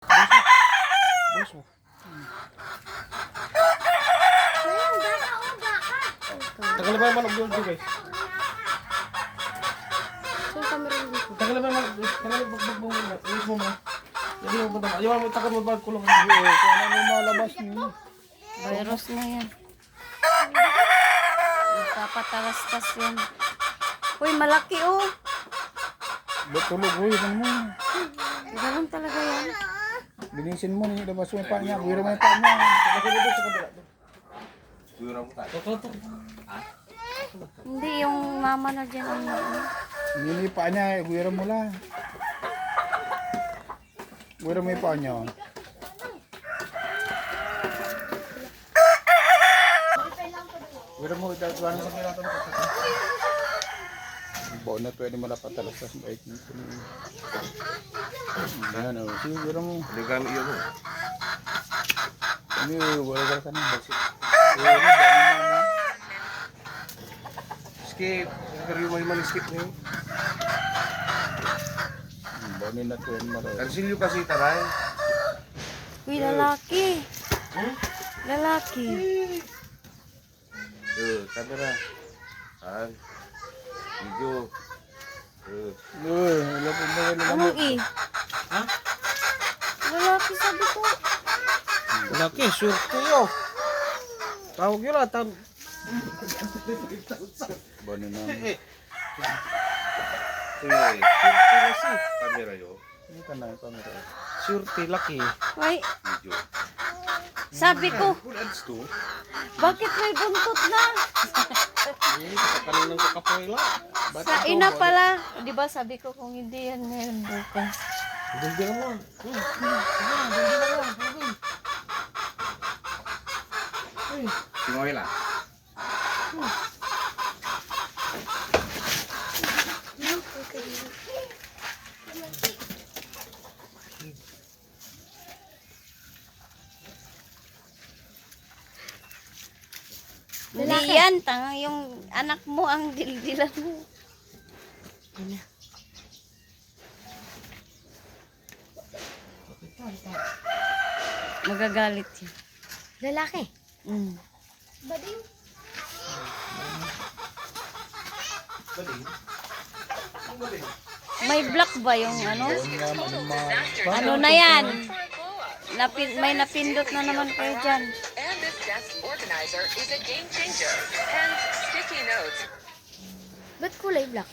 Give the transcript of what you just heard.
Boss mo. Tagal ba yung manok doon guys? Saan camera dito? Tagal ba yung manok? Tagal ba yung manok? Ilis mo na. Hindi mo ba? Ayaw mo takot mo ba kulong? Kung ano yung malabas niyo. Virus na yan. Nagpapatalastas yan. Uy, malaki oh. Ba't tulog ko yun mo? Ganun talaga yan. Binisin mo niya, labas mo yung paa niya. Buwira mo yung paa niya. Tagal ba sa kabila? Buwira mo tayo. Tutok. Hindi, yung mama na dyan ang Hindi yung paa niya, buwira mo lang. Buwira mo yung paa niya. Buwira mo, dahil sa kinatang kapatid. Baon na pwede malapatalas sa bait nito. Ayan o, sige, buwira mo. Ano kami iyo mo? Ano yung buwira ka na? Skip. Nagkari yung may skip niyo. Baonin na ito yan maro. Kansilyo kasi taray. Uy, lalaki. Lalaki. Camera. Saan? Video. Wala po ba wala Anong i? Ha? Lalaki sabi ko. Laki, sure kayo. Tawag yun lang. Baonin na. Surti laki. Camera yo. Hindi ka na yung camera. Surti laki. Uy, Video. sabi ko, Ads to. bakit may buntot na? Kaninang kakapoy lang. Sa ina pala. Di ba sabi ko kung hindi yan meron bukas. Hindi naman. Singoy lang. Hindi yan, tanga yung anak mo ang dildilan mo. Ano? Magagalit yun. Lalaki. Mm. Bading. May block ba yung ano? Ano na yan? May napindot na naman kayo dyan. And this desk organizer is a game changer. And sticky notes. Ba't kulay black?